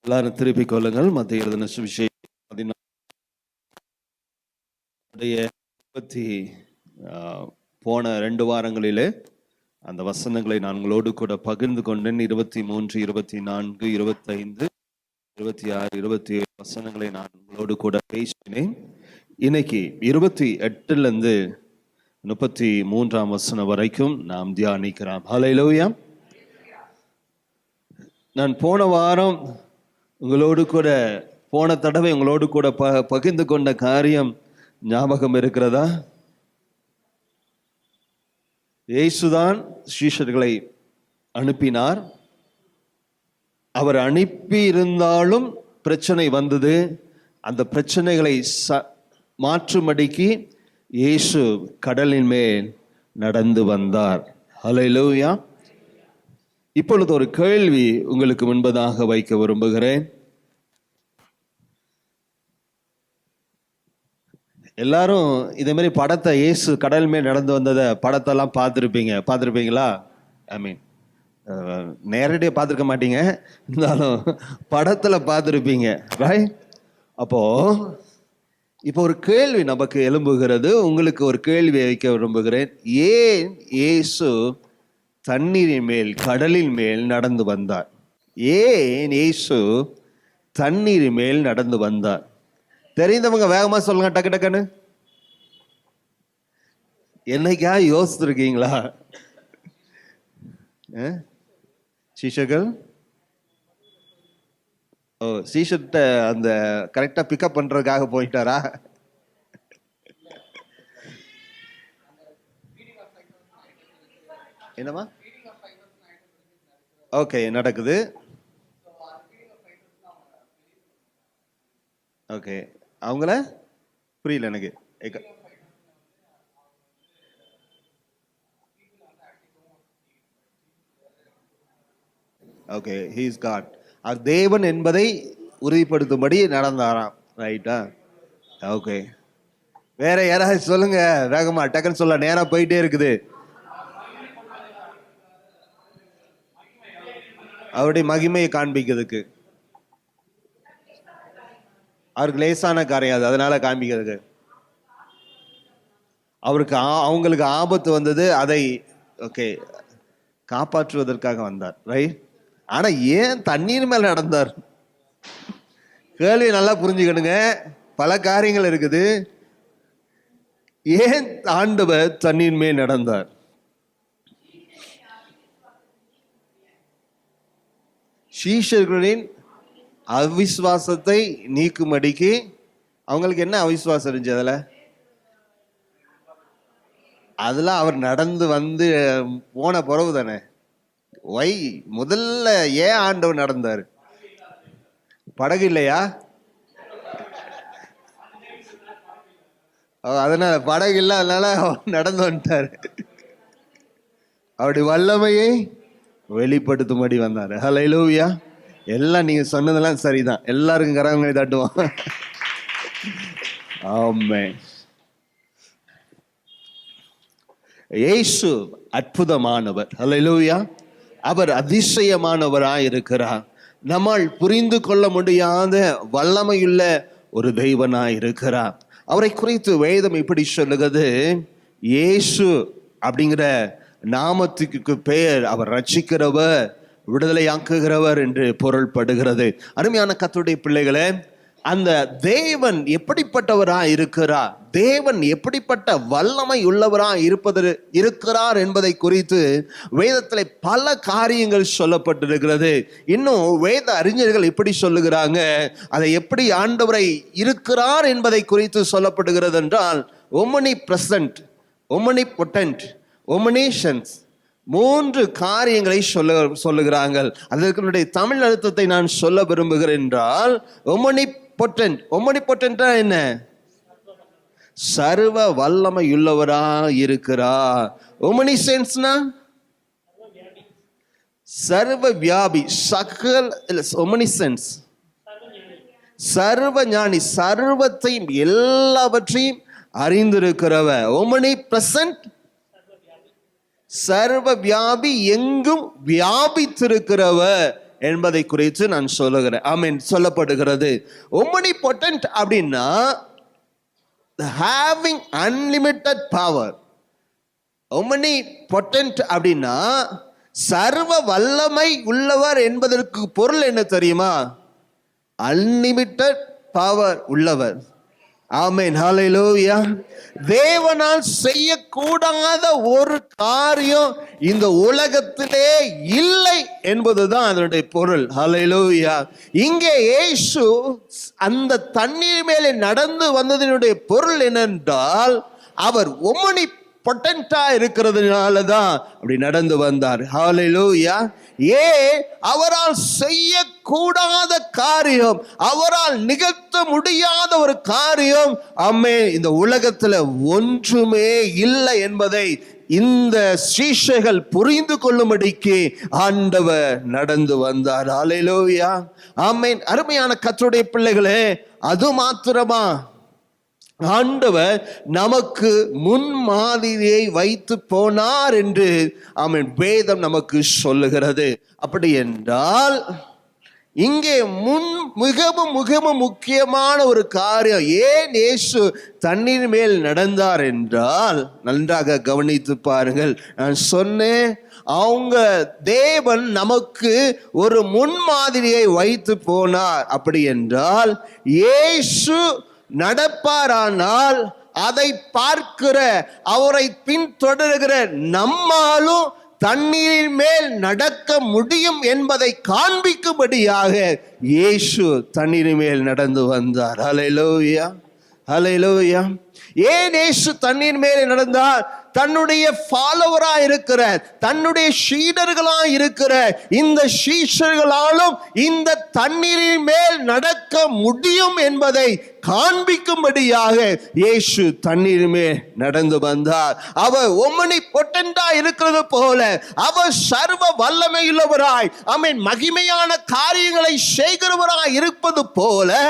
எல்லாரும் திருப்பிக் கொள்ளுங்கள். மத்திய எழுதின சுவிசேஷம் போன 2 வாரங்களிலே அந்த வசனங்களை நான் உங்களோடு கூட பகிர்ந்து கொண்டேன். 23, 24, 25, 26, 27 வசனங்களை நான் உங்களோடு கூட பேசினேன். இன்னைக்கு 28 33 வசனம் வரைக்கும் நாம் தியானிக்கிறோம். ஹல்லேலூயா. நான் போன வாரம் உங்களோடு கூட போன தடவை உங்களோடு கூட பகிர்ந்து கொண்ட காரியம் ஞாபகம் இருக்கிறதா? இயேசுதான் சீஷர்களை அனுப்பினார். அவர் அனுப்பி இருந்தாலும் பிரச்சனை வந்தது. அந்த பிரச்சனைகளை மாற்றும்படிக்கு இயேசு கடலின் மேல் நடந்து வந்தார். ஹல்லேலூயா. இப்பொழுது ஒரு கேள்வி உங்களுக்கு முன்பதாக வைக்க விரும்புகிறேன். எல்லாரும் இதே மாதிரி படத்தை, இயேசு கடல் மேல் நடந்து வந்ததை படத்தெல்லாம் பார்த்துருப்பீங்களா? ஐ மீன் நேரடியாக பார்த்துருக்க மாட்டீங்க, இருந்தாலும் படத்தில் பார்த்துருப்பீங்க, ரைட்? இப்போ ஒரு கேள்வி நமக்கு எழும்புகிறது. உங்களுக்கு ஒரு கேள்வி வைக்க விரும்புகிறேன். ஏன் இயேசு தண்ணீரின் மேல், கடலின் மேல் நடந்து வந்தார்? ஏன் இயேசு தண்ணீரின் மேல் நடந்து வந்தார்? தெரிந்தவங்க வேகமா சொல்லுங்க, டக்கு டக்குன்னு. என்னைக்கா யோசிச்சிருக்கீங்களா? சீஷர்கள் சீஷர்ட்ட அந்த கரெக்டா பிக்கப் பண்றதுக்காக போயிட்டாரா? என்னமா? ஓகே, நடக்குது. ஓகே, அவங்கள புரியல எனக்கு. Okay, he is God. அவர் தேவன் என்பதை உறுதிப்படுத்தும்படி நடந்தாராம், ரைட்டா? ஓகே, வேற யாராவது சொல்லுங்க வேகமா, டக்குன்னு சொல்ல, நேரம் போயிட்டே இருக்குது. அவருடைய மகிமையை காண்பிக்கிறதுக்கு. அவருக்கு லேசான காரியம் அது, அதனால காண்பிக்கிறதுக்கு. அவங்களுக்கு ஆபத்து வந்தது, அதை ஓகே காப்பாற்றுவதற்காக வந்தார், ரைட்? ஆனா ஏன் தண்ணீர் மேல் நடந்தார்? கேள்வி நல்லா புரிஞ்சுக்கணுங்க. பல காரியங்கள் இருக்குது. ஏன் ஆண்டவர் தண்ணீர் மேல் நடந்தார்? சீஷர்களின் அவிசுவாசத்தை நீக்கும்படிக்கு. அவங்களுக்கு என்ன அவிசுவாசம் இருந்துச்சு? அதுல அவர் நடந்து வந்து போன பிறகு தானே. முதல்ல ஏன் ஆண்டவர் நடந்தார்? படகு இல்லையா? அதனால படகு இல்ல, அதனால நடந்து வந்துட்டார். அவருடைய வல்லமையை வெளிப்படுத்தும்படி வந்தார். ஹல்லேலூயா. எல்லாம் நீங்க சொன்னதெல்லாம் சரிதான். எல்லாருக்கும் கரங்களை தட்டுவோம். ஆமென். இயேசு அற்புதமானவர். ஹல்லேலூயா. அவர் அதிசயமானவராய் இருக்கிறார். நம்மால் புரிந்து கொள்ள முடியாத வல்லமையுள்ள ஒரு தெய்வனாய் இருக்கிறார். அவரை குறித்து வேதம் இப்படி சொல்லுகிறது, இயேசு அப்படிங்கிற நாமத்துக்கு பெயர் அவர் ரட்சிக்கிறவர், விடுதலையாக்குகிறவர் என்று பொருள்படுகிறது. அருமையான கர்த்தருடைய பிள்ளைகளே, அந்த தேவன் எப்படிப்பட்டவராய் இருக்கிறார், தேவன் எப்படிப்பட்ட வல்லமை உள்ளவராய் இருக்கிறார் என்பதை குறித்து வேதத்தில் பல காரியங்கள் சொல்லப்பட்டிருக்கிறது. இன்னும் வேத அறிஞர்கள் எப்படி சொல்லுகிறாங்க, அதை எப்படி ஆண்டவரை இருக்கிறார் என்பதை குறித்து சொல்லப்படுகிறது என்றால், ஒம்னி பிரசன்ட், ஒம்னி பொட்டன்ட், ஒமினிஷன்ஸ், 3 காரியங்களை சொல்லுகிறார்கள். அதற்கு தமிழ் அர்த்தத்தை நான் சொல்ல விரும்புகிறேன் என்றால், ஒமினிபொட்டன்ட். ஒமினிபொட்டன்ட்னா என்ன? சர்வ வல்லமை உள்ளவரா இருக்கிறார். ஒமினிசென்ஸ்னா சர்வ வியாபி, சகல். ஒமினிசென்ஸ் சர்வ ஞானி, சர்வத்தையும் எல்லாவற்றையும் அறிந்திருக்கிறவர். ஒமினி பிரசன்ட், சர்வ வியாபி, எங்கும் வியாபித்திருக்கிறவர் என்பதை குறித்து நான் சொல்லுகிறேன். ஆமென். சொல்லப்படுகிறது. omnipotent அப்படின்னா having unlimited power. omnipotent அப்படின்னா சர்வ வல்லமை உள்ளவர் என்பதற்கு பொருள் என்ன தெரியுமா? அன்லிமிட்டெட் பவர் உள்ளவர். ஆமென். ஹல்லேலூயா. தேவனால் செய்யக்கூடாத ஒரு காரியம் இந்த உலகத்திலே இல்லை என்பதுதான் அதனுடைய பொருள். ஹல்லேலூயா. இங்கே இயேசு அந்த தண்ணீர் மேலே நடந்து வந்ததனுடைய பொருள் என்னென்றால் அவர் பொட்டன்டா இருக்கிறதுனால தான் அப்படி நடந்து வந்தார். ஹல்லேலூயா. அவரால் செய்யக்கூடாத காரியம், அவரால் நிகழ்த்த முடியாத ஒரு காரியம் இந்த உலகத்துல ஒன்றுமே இல்லை என்பதை இந்த சீஷைகள் புரிந்து கொள்ளும்படிக்கு ஆண்டவர் நடந்து வந்தார். ஹல்லேலூயா. ஆமென். அருமையான கர்த்தருடைய பிள்ளைகளே, அது மாத்திரமா? ஆண்டவர் நமக்கு முன்மாதிரியை வைத்து போனார் என்று வேதம் நமக்கு சொல்லுகிறது. அப்படி என்றால் இங்கே மிகவும் மிகவும் முக்கியமான ஒரு காரியம், ஏன் இயேசு தண்ணீர் மேல் நடந்தார் என்றால், நன்றாக கவனித்து பாருங்கள். நான் சொன்னேன், அவங்க தேவன் நமக்கு ஒரு முன்மாதிரியை வைத்து போனார். அப்படி என்றால் இயேசு நடப்பாரானால் அதை பார்க்கிற, அவரை பின்தொடர்கிற நம்மாலும் தண்ணீரின் மேல் நடக்க முடியும் என்பதை காண்பிக்கும்படியாக இயேசு தண்ணீர் மேல் நடந்து வந்தார். ஹல்லேலூயா. ஹல்லேலூயா. ஏன் இயேசு தண்ணீர் மேலே நடந்தார்? தன்னுடைய ஃபாலோவரா இருக்கிற, தன்னுடைய சீடர்களா இருக்கிற இந்த சீஷர்களாலும் இந்த தண்ணீரின் மேல் நடக்க முடியும் என்பதை காண்பிக்கும்படியாக இயேசு தண்ணீர் மேல் நடந்து வந்தார். அவர் omnipotent இருக்கிறது போல அவர் சர்வ வல்லமையுள்ளவராய், மகிமையான காரியங்களை செய்கிறவராய் இருப்பது போல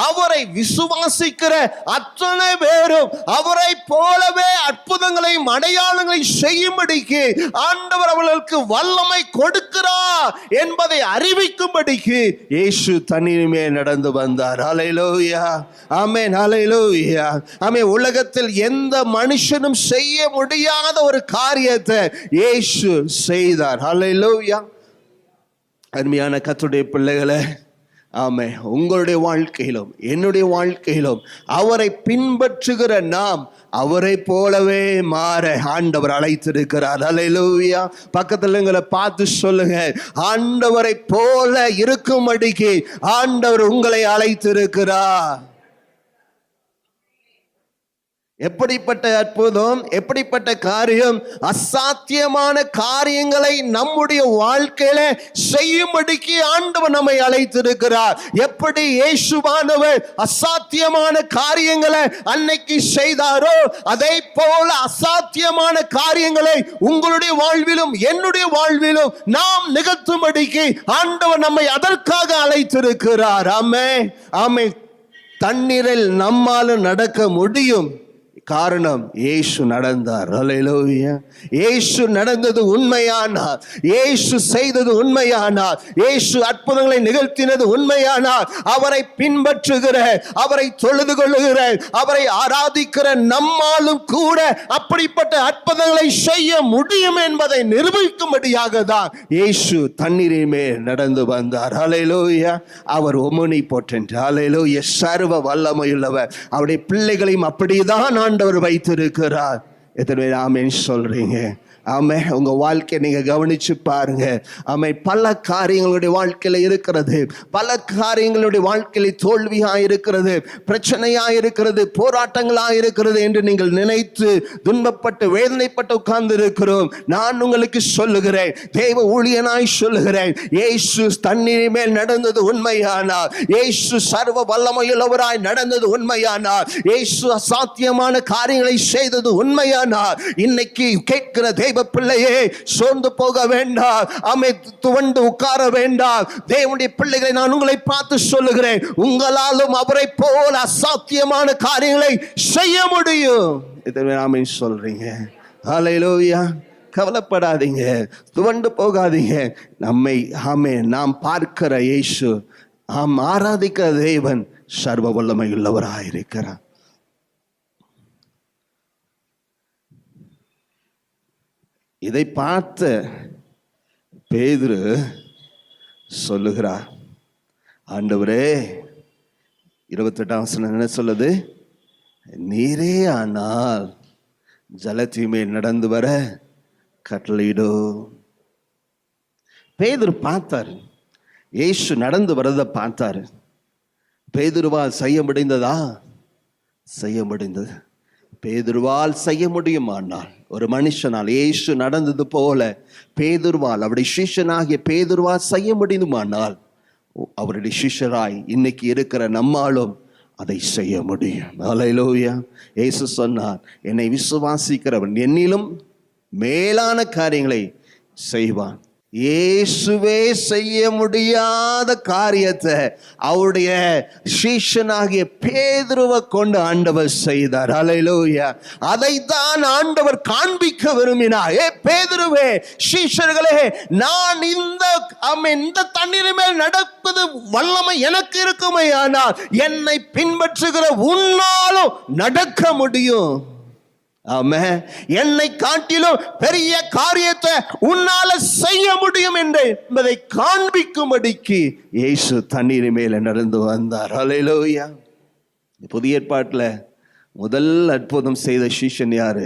அவரை விசுவாசிக்கிற அத்தனை பேரும் அவரை போலவே அற்புதங்களையும் அடையாளங்களை செய்யும்படிக்கு ஆண்டவர் அவர்களுக்கு வல்லமை கொடுக்கிறார் என்பதை அறிவிக்கும்படிக்கு இயேசு தண்ணீர் மேல் நடந்து வந்தார். ஹல்லேலூயா. ஆமென். ஹல்லேலூயா. ஆமென். உலகத்தில் எந்த மனுஷனும் செய்ய முடியாத ஒரு காரியத்தை இயேசு செய்தார். ஹல்லேலூயா. அருமையான கர்த்தருடைய பிள்ளைகளே, ஆமே, உங்களுடைய வாழ்க்கையிலும் என்னுடைய வாழ்க்கையிலும் அவரை பின்பற்றுகிற நாம் அவரை போலவே மாற ஆண்டவர் அழைத்திருக்கிறார். ஹல்லேலூயா. பக்கத்துல எங்களை பார்த்து சொல்லுங்க, ஆண்டவரை போல இருக்கும்படிக்கு ஆண்டவர் உங்களை அழைத்திருக்கிறார். எப்படிப்பட்ட அற்புதம், எப்படிப்பட்ட காரியம்! அசாத்தியமான காரியங்களை நம்முடைய வாழ்க்கையில செய்யும்படிக்கு ஆண்டவர் நம்மை அழைத்திருக்கிறார். எப்படி இயேசுவானவர் அசாத்தியமான காரியங்களை அன்னைக்கு செய்தாரோ, அதை போல அசாத்தியமான காரியங்களை உங்களுடைய வாழ்விலும் என்னுடைய வாழ்விலும் நாம் நிகழ்த்தும்படிக்கு ஆண்டவர் நம்மை அதற்காக அழைத்திருக்கிறார். ஆமே, ஆமே. தண்ணீரில் நம்மாலும் நடக்க முடியும். காரணம், இயேசு நடந்தார். ஹல்லேலூயா. இயேசு நடந்தது உண்மையானார், இயேசு செய்தது உண்மையானார், இயேசு அற்புதங்களை நிகழ்த்தினது உண்மையானார், அவரை பின்பற்றுகிற, அவரை தொழுது கொள்ளுகிற, அவரை ஆராதிக்கிற நம்மாலும் கூட அப்படிப்பட்ட அற்புதங்களை செய்ய முடியும் என்பதை நிரூபிக்கும்படியாக தான் இயேசு தண்ணீரின் மேல் நடந்து வந்தார். ஹல்லேலூயா. அவர் omnipotent. ஹல்லேலூயா. சர்வ வல்லமையுள்ளவர். அவருடைய பிள்ளைகளையும் அப்படிதான் ஆண்டவர் வைத்திருக்கிறார். எத்தனை பேர் ஆமென் சொல்றீங்க? ஆமே. உங்க வாழ்க்கையை நீங்க கவனிச்சு பாருங்க. ஆமே. பல காரியங்களுடைய வாழ்க்கையில இருக்கிறது, பல காரியங்களுடைய வாழ்க்கையில தோல்வியா இருக்கிறது, பிரச்சனையா இருக்கிறது, போராட்டங்களா இருக்கிறது என்று நீங்கள் நினைத்து துன்பப்பட்டு வேதனைப்பட்டு உட்கார்ந்து இருக்கிறோம். நான் உங்களுக்கு சொல்லுகிறேன், தேவ ஊழியனாய் சொல்லுகிறேன், இயேசு தண்ணீர் மேல் நடந்தது உண்மையானார், இயேசு சர்வ வல்லமையுள்ளவராய் நடந்தது உண்மையானார், இயேசு அசாத்தியமான காரியங்களை செய்தது உண்மையானார். இன்னைக்கு கேட்கிற தேவ பிள்ளையே, சோர்ந்து போக வேண்டாம், துவண்டு உட்கார வேண்டாம். தேவனுடைய பிள்ளைகளை நான் உங்களை பார்த்து சொல்லுகிறேன், உங்களாலும் அவரை போல அசாத்தியமான காரியங்களை செய்ய முடியும். இதை ஆமென் சொல்றீங்க? ஹல்லேலூயா. கவலைப்படாதீங்க, துவண்டு போகாதீங்க. நாம் பார்க்கிற இயேசு, ஆராதிக்கிற தேவன் சர்வ வல்லமை உள்ளவராயிருக்கிறார். இதை பார்த்த பேதுரு சொல்லுகிறார், ஆண்டவரே, 28ஆம் வசனம் என்ன சொல்லுது? நீரே ஆனால் ஜலத்தின் மேல் நடந்து வர கட்டளையிடோ. பேதுரு பார்த்தாரு, இயேசு நடந்து வரதை பார்த்தாரு. பேதுருவால் செய்ய முடிந்ததா? செய்ய முடிந்தது. பேதுருவால் செய்ய முடியுமானால், ஒரு மனுஷனால் இயேசு நடந்தது போல பேதுருவால், அவருடைய சிஷ்யனாகிய பேதுருவால் செய்ய முடியுமானால், அவருடைய சிஷ்யராய் இன்னைக்கு இருக்கிற நம்மாலும் அதை செய்ய முடியும். அல்லேலூயா. இயேசு சொன்னார், என்னை விசுவாசிக்கிறவன் என்னிலும் மேலான காரியங்களை செய்வான். இயேசுவே செய்ய முடியாத காரியத்தை அவருடைய சீஷனாகிய பேதுருவை கொண்டு ஆண்டவர் செய்தார். அல்லேலூயா. அதைத்தான் ஆண்டவர் காண்பிக்க விரும்பினார். ஏ பேதுருவே, சீஷர்களே, நான் இந்த தண்ணீர் மேல் நடப்பது வல்லமை எனக்கு இருக்குமே, ஆனால் என்னை பின்பற்றுகிற உன்னாலும் நடக்க முடியும். ஆமென். என்னை காட்டிலும் பெரிய காரியத்தை உன்னால செய்ய முடியும் என்பதை காண்பிக்கும்படிக்கு இயேசு தண்ணீர் மேல நடந்து வந்தார். அல்லேலூயா. புதிய ஏற்பாட்டில் முதல் அற்புதம் செய்த சீஷன் யாரு?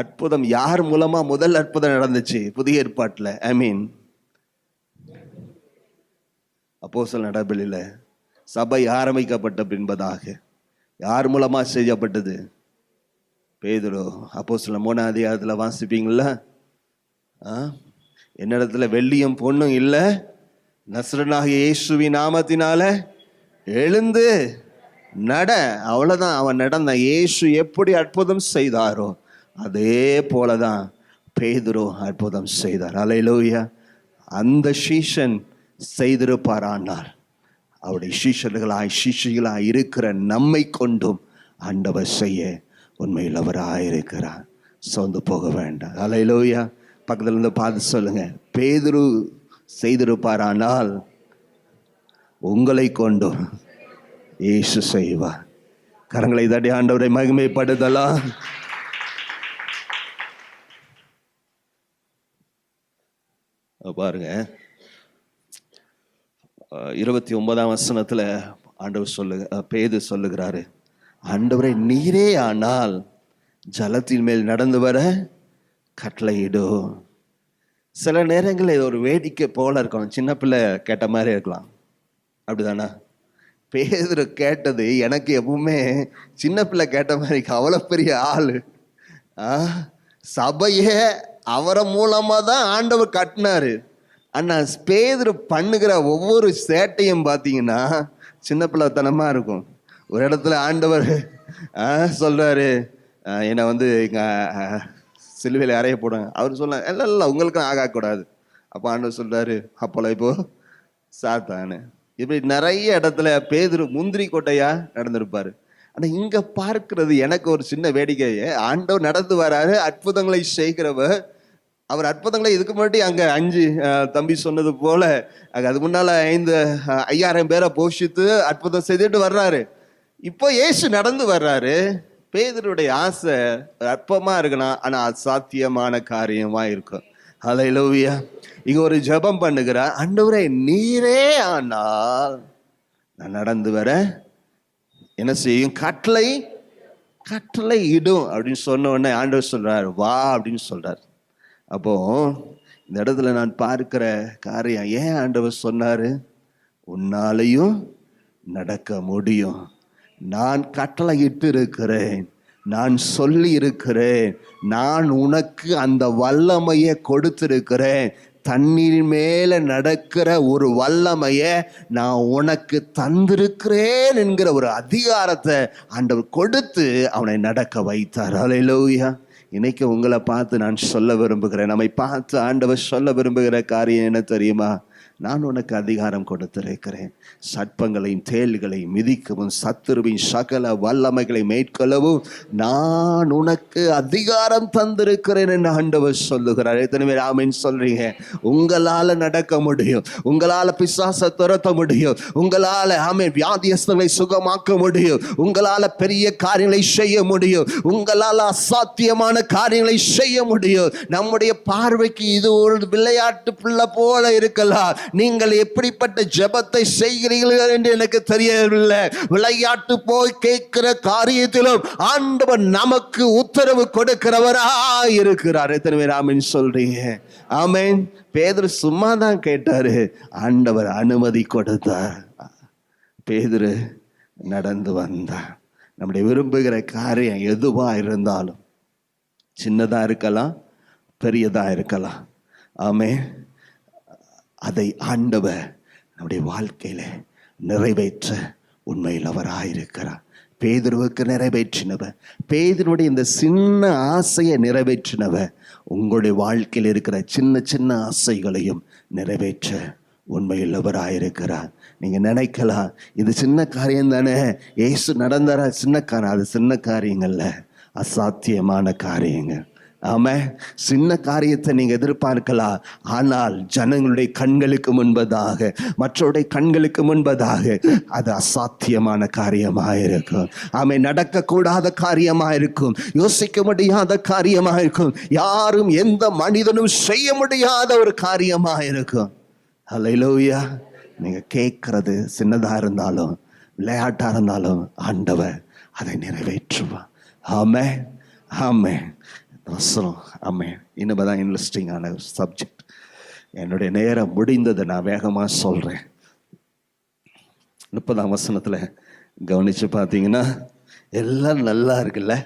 அற்புதம் யார் மூலமா முதல் அற்புதம் நடந்துச்சு புதிய ஏற்பாட்டில்? அப்போஸ்தலர் நடபடியில் சபை ஆரம்பிக்கப்பட்ட பின்பதாக யார் மூலமா செய்யப்பட்டது? பேதுரு. அப்போஸ்தலர் 3ஆம் அதிகாரத்தில் வாசிப்பீங்களா? என்னிடத்துல வெள்ளியும் பொண்ணும் இல்லை, நசரேயனாகிய இயேசுவின் நாமத்தினால எழுந்து நட. அவ்வளவுதான். அவன் நடந்த. இயேசு எப்படி அற்புதம் செய்தாரோ அதே போலதான் பேதுரு அற்புதம் செய்தார். அல்லேலூயா. அந்த சீஷன் செய்திருப்பாரானால், அவருடைய சிஷ்யர்களாய் இருக்கிற நம்மை கொண்டும் ஆண்டவர் செய்ய உண்மையில் அவராயிருக்கிறார். சோர்ந்து போக வேண்டாம். அல்லேலூயா. பக்கத்துல இருந்து பார்த்து சொல்லுங்க, பேதுரு செய்திருப்பாரானால் உங்களை கொண்டும் இயேசு செய்வார். கரங்களை தட்டி ஆண்டவரை மகிமைப்படுத்தலாம். பாருங்க, 29ஆம் வசனத்துல ஆண்டவர் பேதுரு சொல்லுகிறாரு, ஆண்டவரை நீரே ஆனால் ஜலத்தின் மேல் நடந்து வர கட்டளையிடு. சில நேரங்களில் இது ஒரு வேடிக்கை போல இருக்கணும், சின்ன பிள்ளை கேட்ட மாதிரி இருக்கலாம், அப்படிதானா? பேதுரு கேட்டது எனக்கு எப்பவுமே சின்ன பிள்ளை கேட்ட மாதிரி. அவ்வளோ பெரிய ஆளு, சபையே அவரை மூலமா தான் ஆண்டவர் கட்டினாரு. ஆனா பேதுரு பண்ணுகிற ஒவ்வொரு சேட்டையும் பார்த்தீங்கன்னா சின்ன பிள்ளைத்தனமா இருக்கும். ஒரு இடத்துல ஆண்டவர் சொல்றாரு, என்னை இங்க சிலுவையில் அறைய போடுங்க. அவர் சொல்ல, இல்லை உங்களுக்கும் ஆகக்கூடாது. அப்போ ஆண்டவர் சொல்றாரு, அப்போல இப்போ சாத்தானு. இப்படி நிறைய இடத்துல பேதுரு முந்திரி கொட்டையா நடந்திருப்பாரு. ஆனா இங்க பார்க்கிறது எனக்கு ஒரு சின்ன வேடிக்கை. ஆண்டவர் நடந்து வராரு, அற்புதங்களை செய்கிறவர். அவர் அற்புதங்களை இதுக்கு முன்னாடி அங்க 5 தம்பி சொன்னது போல அது முன்னால 5000 பேரை போஷித்து அற்புதம் செய்துட்டு வர்றாரு. இப்போ இயேசு நடந்து வர்றாரு. பேதுருடைய ஆசை அற்பமா இருக்கலாம், ஆனா அசாத்தியமான காரியமா இருக்கும். அல்லேலூயா. இங்க ஒரு ஜெபம் பண்ணுகிறார், ஆண்டவரே நீரே ஆனால் நான் நடந்து வர என்ன செய்யும்? கட்டளை இடும் அப்படின்னு சொன்ன உடனே ஆண்டவர் சொல்றாரு, வா அப்படின்னு சொல்றாரு. அப்போ இந்த இடத்துல நான் பார்க்கிற காரியம், ஏன் ஆண்டவர் சொன்னாரு உன்னாலையும் நடக்க முடியும், நான் கட்டளையிட்டு இருக்கிறேன், நான் சொல்லி இருக்கிறேன், நான் உனக்கு அந்த வல்லமையை கொடுத்திருக்கிறேன், தண்ணீர் மேல நடக்கிற ஒரு வல்லமைய நான் உனக்கு தந்திருக்கிறேன் என்கிற ஒரு அதிகாரத்தை ஆண்டவர் கொடுத்து அவனை நடக்க வைத்தார். அல்லேலூயா. இன்னைக்கு உங்களை பார்த்து நான் சொல்ல விரும்புகிறேன், நம்மை பார்த்து ஆண்டவர் சொல்ல விரும்புகிற காரியம் என்ன தெரியுமா? நான் உனக்கு அதிகாரம் கொடுத்திருக்கிறேன், சர்ப்பங்களையும் தேள்களையும் மிதிக்கவும் சத்துருவின் சகல வல்லமைகளை மேற்கொள்ளவும் நான் உனக்கு அதிகாரம் தந்திருக்கிறேன் என்று ஆண்டவர் சொல்லுகிறார். எத்தனை பேர் ஆமென் சொல்றீங்க? உங்களால நடக்க முடியும், உங்களால பிசாசை துரத்த முடியும், உங்களால ஆமென் வியாதியஸ்தங்களை சுகமாக்க முடியும், உங்களால பெரிய காரியங்களை செய்ய முடியும், உங்களால் அசாத்தியமான காரியங்களை செய்ய முடியும். நம்முடைய பார்வைக்கு இது ஒரு விளையாட்டு பிள்ளை போல இருக்கலாம். நீங்கள் எப்படிப்பட்ட ஜெபத்தை செய்கிறீர்கள் என்று எனக்கு தெரியவில்லை. விளையாட்டு போய் கேட்கிற காரியத்திலும் ஆண்டவர் நமக்கு உத்தரவு கொடுக்கிறவராய் இருக்கிறார். எத்தனை பேர் ஆமென் சொல்றீங்க? ஆமென். பேதுரு சும்மா தான் கேட்டாரு, ஆண்டவர் அனுமதி கொடுத்தார். பேதுரு நடந்து வந்தார். நம்முடைய விரும்புகிற காரியம் எதுவா இருந்தாலும், சின்னதா இருக்கலாம், பெரியதா இருக்கலாம், ஆமென், அதை ஆண்டவர் நம்முடைய வாழ்க்கையில நிறைவேற்ற உண்மையில் அவராயிருக்கிறார். பேதுருவுக்கு நிறைவேற்றினவர், பேதுருவுடைய இந்த சின்ன ஆசையை நிறைவேற்றினவர் உங்களுடைய வாழ்க்கையில் இருக்கிற சின்ன சின்ன ஆசைகளையும் நிறைவேற்ற உண்மையுள்ளவராயிருக்கிறார். நீங்க நினைக்கலாம், இது சின்ன காரியம் தானே, ஏசு நடந்தாரா, சின்ன காரியம். அது சின்ன காரியங்கள்ல, அசாத்தியமான காரியங்கள். ஆமா, சின்ன காரியத்தை நீங்க எதிர்பார்க்கலாம், ஆனால் ஜனங்களுடைய கண்களுக்கு முன்பதாக, மற்றவருடைய கண்களுக்கு முன்பதாக அது அசாத்தியமான காரியமாயிருக்கும். ஆமை, நடக்கக்கூடாத காரியமாயிருக்கும், யோசிக்க முடியாத காரியமாயிருக்கும், யாரும் எந்த மனிதனும் செய்ய முடியாத ஒரு காரியமாயிருக்கும். ஹல்லேலூயா. நீங்க கேட்கறது சின்னதா இருந்தாலும் விளையாட்டா இருந்தாலும் ஆண்டவர் அதை நிறைவேற்றுவார். ஆமென், ஆமென். ஆமென். இன்னும் இன்ட்ரெஸ்டிங்கான சப்ஜெக்ட். என்னுடைய நேரம் முடிந்ததை நான் வேகமா சொல்றேன். 30ஆம் வசனத்துல கவனிச்சு பார்த்தீங்கன்னா எல்லாம் நல்லா இருக்குல்ல,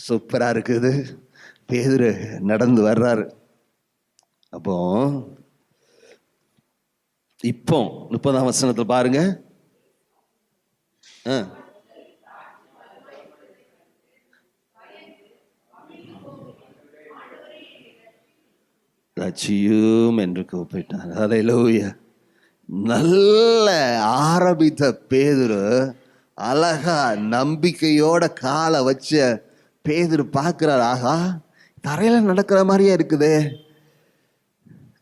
சூப்பரா இருக்குது. பேதுரு நடந்து வர்றாரு. அப்போ இப்போ 30ஆம் வசனத்துல பாருங்க. ரட்சியும் என்று கூப்பிட்டார். ஹல்லேலூயா. நல்ல ஆரம்பித்த பேதுரு அழகா நம்பிக்கையோட காலை வச்ச பேதுரு பார்க்கிறார், ஆகா தரையில நடக்கிற மாதிரியே இருக்குதே.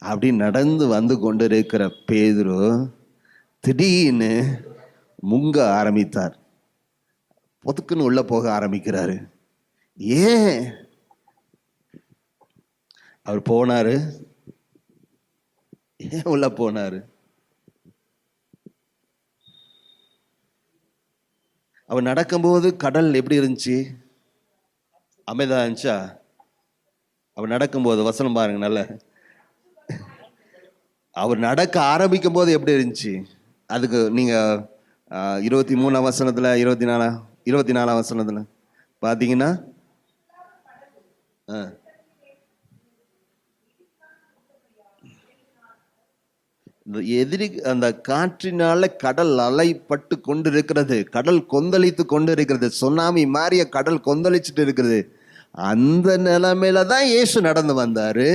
அப்படி நடந்து வந்து கொண்டு இருக்கிற பேதுரு திடீர்னு முங்க ஆரம்பித்தார். பொதுக்குன்னு உள்ள போக ஆரம்பிக்கிறாரு. ஏன் அவர் போனாரு? ஏன் உள்ள போனாரு? அவர் நடக்கும்போது கடல் எப்படி இருந்துச்சு? அமைதா இருந்துச்சா? அவர் நடக்கும்போது வசனம் பாருங்க, நல்ல அவர் நடக்க ஆரம்பிக்கும் போது எப்படி இருந்துச்சு? அதுக்கு நீங்க 23ஆம் வசனத்துல 24ஆம் வசனத்துல பாத்தீங்கன்னா எதிரி அந்த காற்றினால கடல் அலைப்பட்டு கொண்டு இருக்கிறது, கடல் கொந்தளித்து கொண்டு இருக்கிறது, சுனாமி மாறிய கடல் கொந்தளிச்சுட்டு இருக்கிறது. அந்த நிலைமையில தான் இயேசு நடந்து வந்தாரு.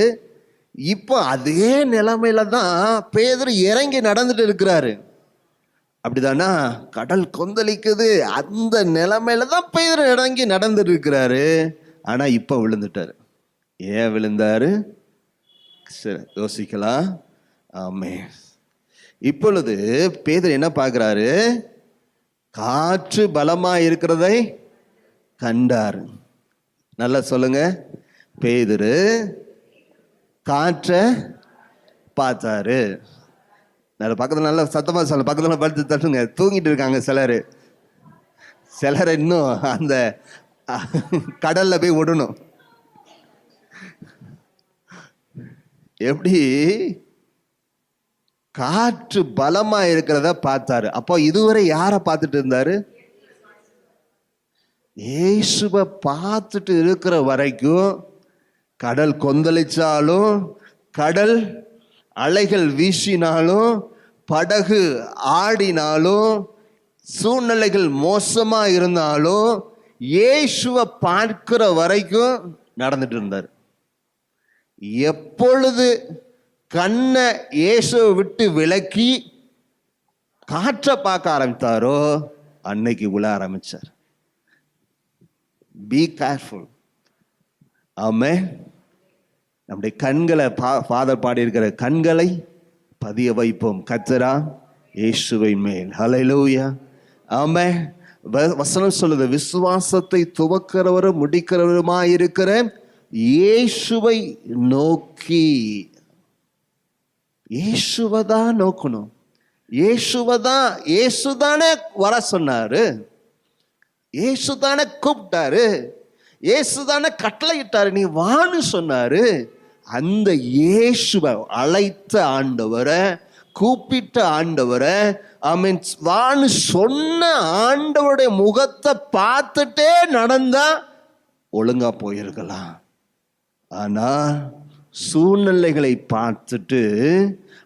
இப்போ அதே நிலைமையில தான் பேதுரு இறங்கி நடந்துட்டு இருக்கிறாரு. அப்படிதானா? கடல் கொந்தளிக்குது, அந்த நிலைமையில தான் பேதுரு இறங்கி நடந்துட்டு இருக்கிறாரு. ஆனா இப்ப விழுந்துட்டாரு. ஏன் விழுந்தாரு? சரி, யோசிக்கலாம். ஆமே. இப்பொழுது பேதுரு என்ன பார்க்கிறாரு? காற்று பலமா இருக்கிறதை கண்டார். நல்லா சொல்லுங்க. பேதுரு காற்றை பார்த்தாரு. பக்கத்துல நல்ல சத்தமா சொல்ல, பக்கத்துல படுத்து தட்டுங்க. தூங்கிட்டு இருக்காங்க சிலர் இன்னும் அந்த கடல்ல போய் விடணும். எப்படி? காற்று பலமா இருக்கிறத பார்த்தாரு. அப்போ இதுவரை யாரை பார்த்துட்டு இருந்தாரு? இயேசுவை பார்த்துட்டு இருக்கிற வரைக்கும் கடல் கொந்தளிச்சாலும், கடல் அலைகள் வீசினாலும், படகு ஆடினாலும், சூழ்நிலைகள் மோசமா இருந்தாலும் இயேசுவை பார்க்கிற வரைக்கும் நடந்துட்டு இருந்தார். எப்பொழுது கண்ணை இயேசுவை விட்டு விலக்கி காற்றை பார்க்க ஆரம்பித்தாரோ அன்னைக்கு விழ ஆரம்பிச்சார். Be careful. ஆமென். நம்முடைய கண்களை ஃபாதர் பாடியிருக்கிற கண்களை பதிய வைப்போம் கர்த்தரா இயேசுவை மேல். ஹல்லேலூயா. ஆமென். வசனம் சொல்லுது, விசுவாசத்தை துவக்கிறவரும் முடிக்கிறவருமாய் இருக்கிற இயேசுவை நோக்கி. இயேசுவை தான் நோக்கணும். இயேசுதானே வர சொன்னாரு, இயேசுதானே கூப்பிட்டாரு, இயேசுதானே கட்டளையிட்டாரு, நீ வான்னு சொன்னாரு. அந்த இயேசுவை அழைத்த ஆண்டவரை, கூப்பிட்ட ஆண்டவரை, ஆமென், வான்னு சொன்ன ஆண்டவருடைய முகத்தை பார்த்துட்டே நடந்தா ஒழுங்கா போயிருக்கலாம். ஆனா சூழ்நிலைகளை பார்த்துட்டு,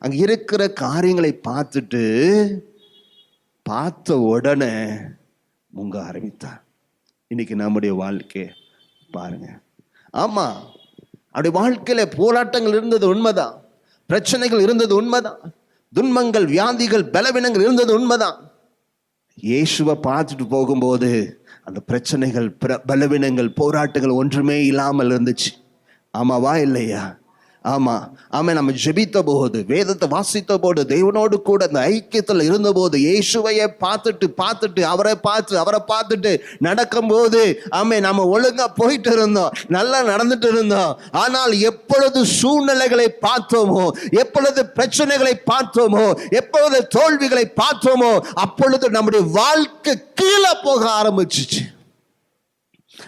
அங்க இருக்கிற காரியங்களை பார்த்துட்டு, பார்த்த உடனே முங்க ஆரம்பித்தார். இன்னைக்கு நம்முடைய வாழ்க்கை பாருங்க. ஆமா, அவருடைய வாழ்க்கையில போராட்டங்கள் இருந்தது உண்மைதான், பிரச்சனைகள் இருந்தது உண்மைதான், துன்பங்கள், வியாதிகள், பலவீனங்கள் இருந்தது உண்மைதான். இயேசுவை பார்த்துட்டு போகும்போது அந்த பிரச்சனைகள், பலவீனங்கள், போராட்டங்கள் ஒன்றுமே இல்லாமல் இருந்துச்சு. ஆமாவா இல்லையா? ஆமா. ஆமா. நம்ம ஜெபித்த போது, வேதத்தை வாசித்த போது, தேவனோடு கூட அந்த ஐக்கியத்தில் இருந்தபோது, இயேசுவையை பார்த்துட்டு அவரை பார்த்துட்டு நடக்கும்போது, ஆமே, நம்ம ஒழுங்கா போயிட்டு இருந்தோம், நல்லா நடந்துட்டு இருந்தோம். ஆனால் எப்பொழுது சூழ்நிலைகளை பார்த்தோமோ, எப்பொழுது பிரச்சனைகளை பார்த்தோமோ, எப்பொழுது தோல்விகளை பார்த்தோமோ, அப்பொழுது நம்முடைய வாழ்க்கை கீழே போக ஆரம்பிச்சிச்சு.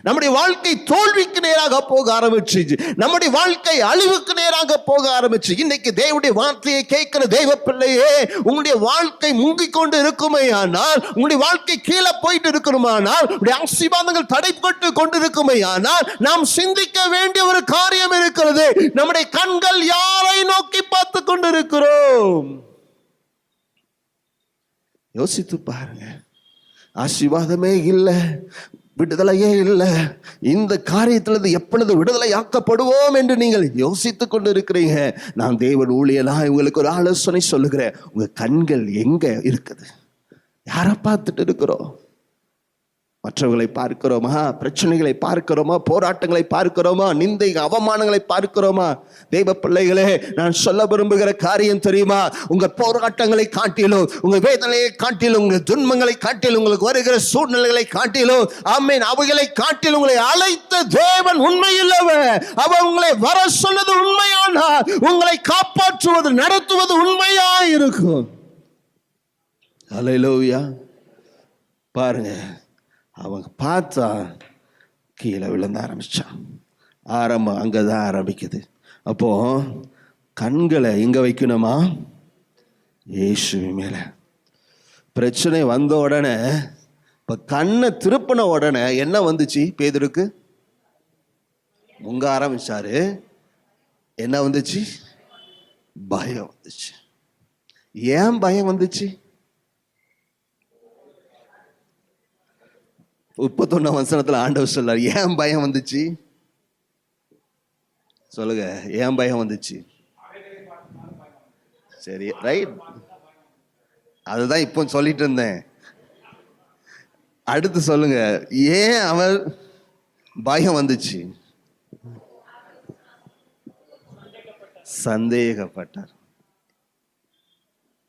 நம்முடைய வாழ்க்கை தோல்விக்கு நேராக போக ஆரம்பிச்சு, நம்முடைய வாழ்க்கை அழிவுக்கு நேராக போக ஆரம்பிச்சு. இன்னைக்கு தேவனுடைய வார்த்தையை கேட்கிற தேவ பிள்ளையே, உங்களுடைய வாழ்க்கை முங்கிக் கொண்டு இருக்குமே ஆனால், உங்களுடைய வாழ்க்கை கீழே போயிட்டு இருக்கணுமானால், உங்களுடைய ஆசீர்வாதங்கள் தடைப்பட்டு கொண்டு இருக்குமே ஆனால், நாம் சிந்திக்க வேண்டிய ஒரு காரியம் இருக்கிறது. நம்முடைய கண்கள் யாரை நோக்கி பார்த்து கொண்டு இருக்கிறோம்? யோசித்து பாருங்க. ஆசீர்வாதமே இல்லை, விடுதலையே இல்லை, இந்த காரியத்திலிருந்து எப்பொழுது விடுதலை ஆக்கப்படுவோம் என்று நீங்கள் யோசித்துக் கொண்டு இருக்கிறீங்க. நான் தேவன் ஊழியலா உங்களுக்கு ஒரு ஆலோசனை சொல்லுகிறேன். உங்க கண்கள் எங்க இருக்குது? யாரை பார்த்துட்டு இருக்கிறோம்? மற்றவர்களை பார்க்கிறோமா? பிரச்சனைகளை பார்க்கிறோமா? போராட்டங்களை பார்க்கிறோமா? நிந்தை, அவமானங்களை பார்க்கிறோமா? தேவ பிள்ளைகளே, நான் சொல்ல விரும்புகிற காரியம் தெரியுமா? உங்க போராட்டங்களை காட்டிலும், உங்க வேதனையை காட்டிலும், உங்க துன்பங்களை காட்டிலும், உங்களுக்கு வருகிற சூழ்நிலைகளை காட்டிலும், ஆமென், அவைகளை காட்டிலும் உங்களை அழைத்த தேவன் உண்மையில்லவர். அவர் உங்களை வர சொன்னது உண்மையானா, உங்களை காப்பாற்றுவது, நடத்துவது உண்மையா இருக்கும். ஹல்லேலூயா. பாருங்க, அவங்க பார்த்தா கீழே விழுந்த ஆரம்பிச்சான். ஆரம்பம் அங்கதான் ஆரம்பிக்குது. அப்போ கண்களை எங்க வைக்கணுமா? இயேசு மேல. பிரச்சனை வந்த உடனே, இப்ப கண்ணை திருப்பின உடனே என்ன வந்துச்சு? பேதுருக்கு முங்க ஆரம்பிச்சாரு. என்ன வந்துச்சு? பயம் வந்துச்சு. ஏன் பயம் வந்துச்சு? 31 வசனத்துல ஆண்டவர் சொல்றார், ஏன் பயம் வந்துச்சு? சொல்லுங்க, ஏன் பயம் வந்துச்சு? சரி, ரைட், அதுதான் இப்போ சொல்லிட்டு இருந்தேன். அடுத்து சொல்லுங்க, ஏன் அவர் பயம் வந்துச்சு? சந்தேகப்பட்டார்.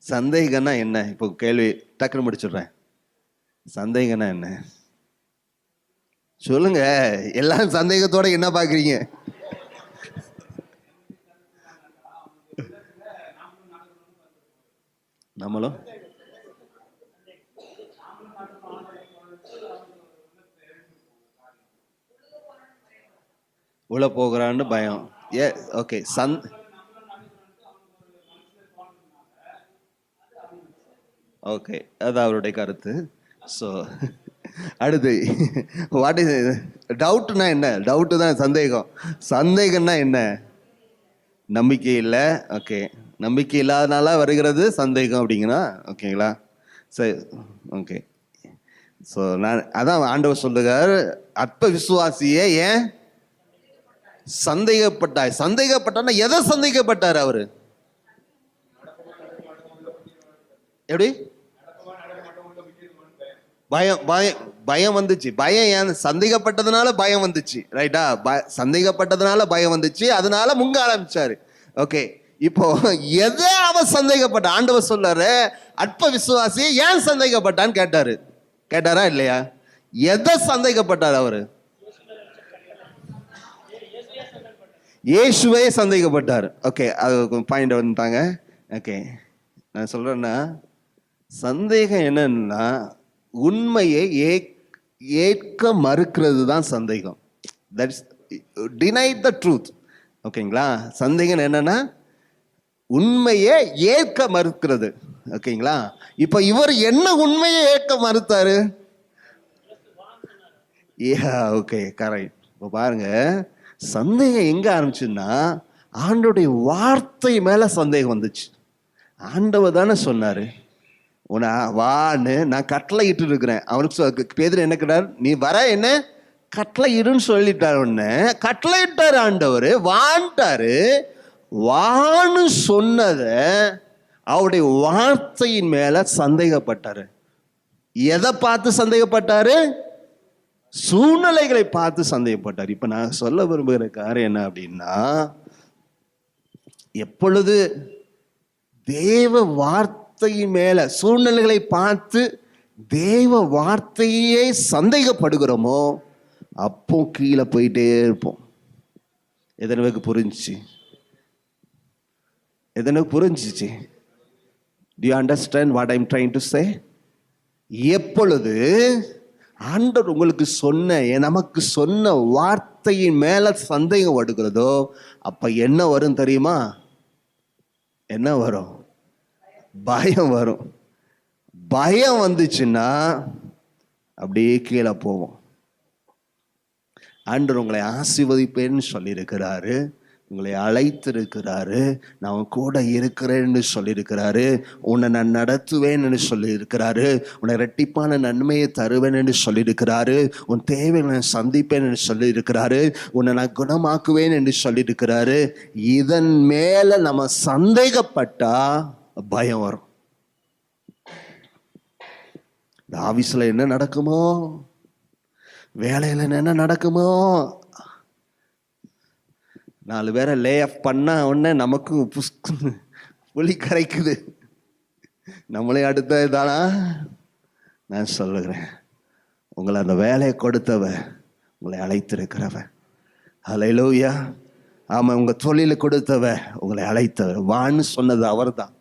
சந்தேகம்னா என்ன? இப்போ கேள்வி டக்குன்னு முடிச்சிடுறேன். சந்தேகம்னா என்ன சொல்லுங்க. எல்லாரும் சந்தேகத்தோட என்ன பாக்குறீங்க? நம்மளும் உள்ள போகிறான்னு பயம். ஏ, ஓகே. ஓகே, அது அவருடைய கருத்து. ஸோ அடுத்து, வாட் இஸ் டவுட்னா என்ன? டவுட்டு தான் சந்தேகம். சந்தேகம்னா என்ன? நம்பிக்கை இல்லை. ஓகே, நம்பிக்கை இல்லாதனால வருகிறது சந்தேகம் அப்படிங்கன்னா ஓகேங்களா? சரி, ஓகே. ஸோ நான் அதான் ஆண்டவர் சொல்லுகிறார், அற்ப விசுவாசியே ஏன் சந்தேகப்பட்டாய்? சந்தேகப்பட்டார்னா எதை சந்தேகப்பட்டார் அவரு? எப்படி? பயம் பயம் பயம் வந்துச்சு. பயம் ஏன்? சந்தேகப்பட்டதுனால பயம் வந்துச்சு. ரைட்டா? சந்தேகப்பட்டதுனால பயம் வந்துச்சு, அதனால முங்க ஆரம்பிச்சாரு. ஓகே, இப்போ எதை அவன் சந்தேகப்பட்ட? ஆண்டவர் சொல்றாரு, அற்ப விசுவாசி ஏன் சந்தேகப்பட்டான்னு கேட்டாரா இல்லையா? எதை சந்தேகப்பட்டார் அவரு? இயேசுவே சந்தேகப்பட்டார். ஓகே, அது பாயிண்ட் வந்துட்டாங்க. ஓகே, நான் சொல்றேன்னா, சந்தேகம் என்னன்னா உண்மையை ஏற்க மறுக்கிறது தான் சந்தேகம். That's deny the truth. ஓகேங்களா? சந்தேகம் என்னன்னா உண்மையை ஏற்க மறுக்கிறது. ஓகேங்களா? இப்போ இவர் என்ன உண்மையை ஏற்க மறுத்தாரு? Okay, correct. இப்போ பாருங்க, சந்தேகம் எங்க ஆரம்பிச்சுன்னா ஆண்டவருடைய வார்த்தை மேல சந்தேகம் வந்துச்சு. ஆண்டவர் தானே சொன்னாரு, உன வான்னு நான் கட்டளை இட்டு இருக்கிறேன். அவனுக்கு பேதுரு என்ன கேட்டார்? நீ வர என்ன கட்டளை இடுன்னு சொல்லிட்டார். உடனே கட்டளை இட்டாரு ஆண்டவர், வான்ட்டாரு. வான்னு சொன்னத அவருடைய வார்த்தையின் மேல சந்தேகப்பட்டாரு. எதை பார்த்து சந்தேகப்பட்டாரு? சூழ்நிலைகளை பார்த்து சந்தேகப்பட்டார். இப்ப நான் சொல்ல விரும்புகிற காரியம் என்ன அப்படின்னா, எப்பொழுது தேவ வார்த்தையின் மேல சூழ்நிலைகளை பார்த்து தேவ வார்த்தையே சந்தேகப்படுகிறோமோ அப்போ கீழே போயிட்டே இருப்போம். எதனவுக்கு புரிஞ்சிச்சு? Do you understand what I'm trying to say? எப்பொழுது ஆண்டவர் உங்களுக்கு நமக்கு சொன்ன வார்த்தையின் மேல சந்தேகம் வருகிறதோ அப்ப என்ன வரும் தெரியுமா? என்ன வரும்? பயம் வரும். பயம் வந்துச்சுன்னா அப்படியே கீழே போவோம். ஆண்டவர் உங்களை ஆசீர்வதிப்பேன்னு சொல்லியிருக்கிறாரு, உங்களை அழைத்திருக்கிறாரு, நான் கூட இருக்கிறேன்னு சொல்லியிருக்கிறாரு, உன்னை நான் நடத்துவேன்னு சொல்லியிருக்கிறாரு, உன்னை இரட்டிப்பான நன்மையை தருவேன்னு சொல்லியிருக்கிறாரு, உன் தேவையை நான் சந்திப்பேன் என்று சொல்லியிருக்கிறாரு, உன்னை நான் குணமாக்குவேன் என்று சொல்லியிருக்கிறாரு. இதன் மேல நம்ம சந்தேகப்பட்டா பயம் வரும். இந்த ஆபீஸ்ல என்ன நடக்குமோ, வேலையில என்ன நடக்குமோ, 4 பேரை லே ஆஃப் பண்ண உடனே நமக்கும் புலி கரைக்குது. நம்மளே அடுத்த தானா? நான் சொல்லுகிறேன், உங்களை அந்த வேலையை கொடுத்தவ, உங்களை அழைத்திருக்கிறவ. ஹல்லேலூயா. ஆமா, உங்க தொழிலை கொடுத்தவ, உங்களை அழைத்தவர். வான்னு சொன்னது அவர் தான்,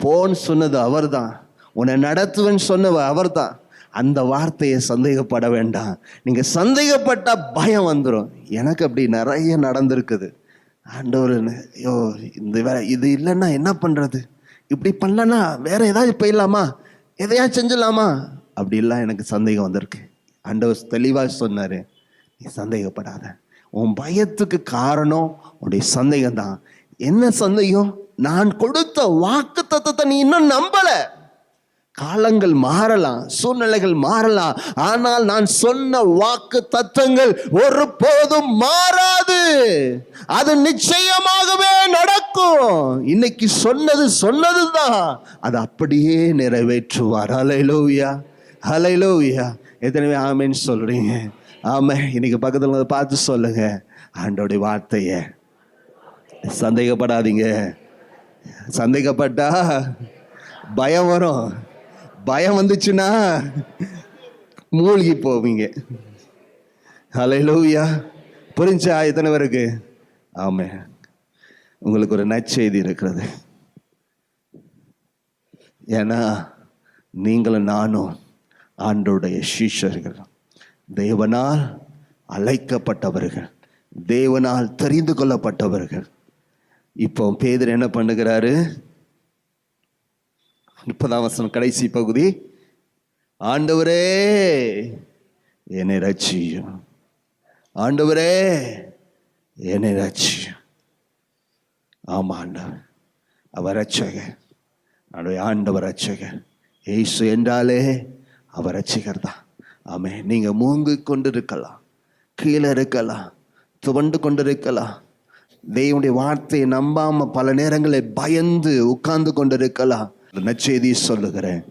போன்னு சொன்னது அவர் தான், உன்னை நடத்துவேன்னு சொன்னவ அவர் தான். அந்த வார்த்தையை சந்தேகப்பட வேண்டாம். நீங்க சந்தேகப்பட்டா பயம் வந்துடும். எனக்கு அப்படி நிறைய நடந்திருக்குது. ஆண்டவர், ஐயோ இது இல்லைன்னா என்ன பண்றது, இப்படி பண்ணலன்னா வேற ஏதாவது போயிடலாமா, எதையாவது செஞ்சிடலாமா, அப்படிலாம் எனக்கு சந்தேகம் வந்திருக்கு. ஆண்டவர் தெளிவாக சொன்னாரு, நீ சந்தேகப்படாத. உன் பயத்துக்கு காரணம் உன்னுடைய சந்தேகம் தான். என்ன சந்தேகம்? நான் கொடுத்த வாக்கு தத்தத்தை நீ இன்னும் நம்பல. காலங்கள் மாறலாம், சூழ்நிலைகள் மாறலாம், ஆனால் நான் சொன்ன வாக்கு தத்தங்கள் ஒருபோதும் மாறாது. அது நிச்சயமாகவே நடக்கும். இன்னைக்கு சொன்னதுதான் அது அப்படியே நிறைவேற்றுவார். ஹல்லேலூயா, ஹல்லேலூயா. எத்தனை ஆமென் சொல்றீங்க? ஆமே. இன்னைக்கு பக்கத்துல பார்த்து சொல்லுங்க, ஆண்டோடைய வார்த்தைய சந்தேகப்படாதீங்க. சந்தேகப்பட்டா பயம் வரும். பயம் வந்துச்சுன்னா மூழ்கி போவீங்க. ஹல்லேலூயா. புரிஞ்சா எத்தனை பேருக்கு? ஆமே. உங்களுக்கு ஒரு நற்செய்தி இருக்கிறது. ஏன்னா நீங்களும் நானும் ஆண்டவருடைய சீஷர்கள், தேவனால் அழைக்கப்பட்டவர்கள், தேவனால் தெரிந்து கொள்ளப்பட்டவர்கள். இப்போ பேதுரு என்ன பண்ணுகிறாரு? 30ஆம் வசனம் கடைசி பகுதி, ஆண்டவரே என்னை ரட்சியும், ஆண்டவரே என்னை ரட்சியும். ஆமா, ஆண்டவர் அவர் ரட்சகர், ஆண்டவர் ரட்சகர். இயேசு என்றாலே அவர் ரட்சகர் தான். ஆமே. நீங்க மூங்கி கொண்டு இருக்கலாம், கீழே இருக்கலாம், துவண்டு கொண்டு இருக்கலாம், தேவனுடைய வார்த்தையை நம்பாம பல நேரங்களில் பயந்து உட்கார்ந்து கொண்டு இருக்கலாம். நற்செய்தி சொல்லுகிறேன்,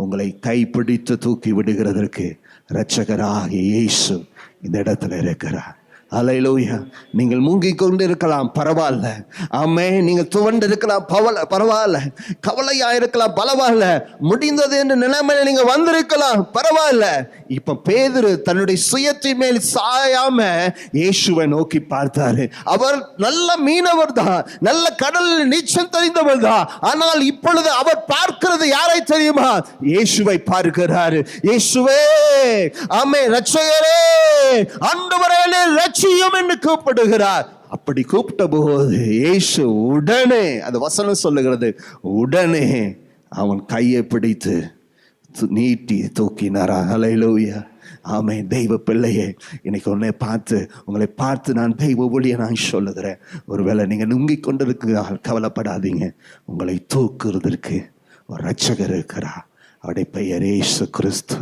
உங்களை கைப்பிடித்து தூக்கி விடுகிறதற்கு இரட்சகராகிய இயேசு இந்த இடத்துல இருக்கிறார். அல்லேலூயா. நீங்கள் மூங்கிக் கொண்டு இருக்கலாம், பரவாயில்ல. ஆமென். நீங்கள் துவண்டு இருக்கலாம், பரவாயில்ல. கவலையா இருக்கலாம், பரவாயில்ல. முடிந்தது என்ற நிலைமையில நீங்க வந்திருக்கலாம், பரவாயில்ல. இப்ப பேதுரு தன்னுடைய சுயத்தின் மேல் சாயாம இயேசுவை நோக்கி பார்த்தாரு. அவர் நல்ல மீனவர் தான், நல்ல கடலில் நீச்சல் தெரிந்தவர் தான். ஆனால் இப்பொழுது அவர் பார்க்கிறது யாரை தெரியுமா? இயேசுவை பார்க்கிறாரு. இயேசுவே, ஆமென், இரட்சகரே, ஆண்டவரே ரட்சியும் என்று கூப்பிடுகிறார். அப்படி கூப்பிட்ட போது இயேசு உடனே, அந்த வசனம் சொல்லுகிறது, உடனே அவன் கையை பிடித்து நீட்டி தூக்கினாரா. அல்லேலூயா. ஆமென். தெய்வ பிள்ளையே, இன்னைக்கு உங்களை பார்த்து நான் தெய்வ ஊழிய நான் சொல்லுகிறேன். ஒருவேளை நீங்க நுங்கிக் கொண்டிருக்கிறார், கவலைப்படாதீங்க. உங்களை தூக்குறதற்கு ஒரு இரட்சகர் இருக்கிறார். அவருடைய பெயர் இயேசு கிறிஸ்து.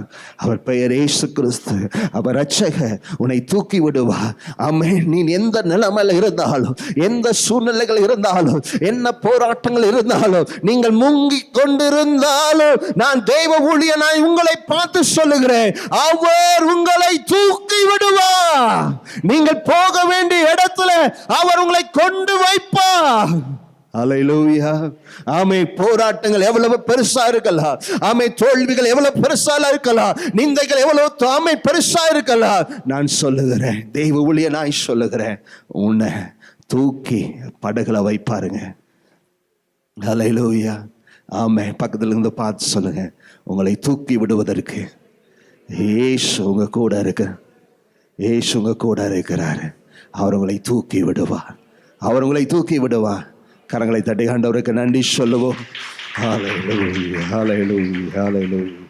அவர் பெயர் இயேசு கிறிஸ்து. அவர் இரட்சகர். உன்னை தூக்கி விடுவார். ஆமென். நீ எந்த நிலைமையில இருந்தாலும், எந்த சூழ்நிலைகள் இருந்தாலும், என்ன போராட்டங்கள் இருந்தாலும், நீங்கள் முங்கிக் கொண்டிருந்தாலும், நான் தெய்வ ஊழியனாய் உங்களை பார்த்து சொல்லுகிறேன், அவர் உங்களை தூக்கி விடுவார். நீங்கள் போக வேண்டிய இடத்துல அவர் உங்களை கொண்டு வைப்பார். அல்லேலூயா. ஆமென். போராட்டங்கள் எவ்வளவு பெருசா இருக்கலாம், ஆமென், தோல்விகள் எவ்வளவு பெருசா இருக்கலாம், நிந்தைகள் எவ்வளவு ஆமென் பெருசா இருக்கலாம், நான் சொல்லுகிறேன், தெய்வ ஊழியனாய் நான் சொல்லுகிறேன், உன்னை தூக்கி படகுல வைப்பாருங்க. அல்லேலூயா. ஆமென். பக்கத்துல இருந்து பார்த்து சொல்லுங்க, உங்களை தூக்கி விடுவதற்கு இயேசு உங்க கூட இருக்கு. இயேசு உங்க கூட இருக்கிறாரு. அவர் உங்களை தூக்கி விடுவார். அவர் உங்களை தூக்கி விடுவார். கரங்களை தட்டி ஆண்டவருக்கு நன்றி சொல்லுவோம். ஹல்லேலூயா, ஹல்லேலூயா, ஹல்லேலூயா.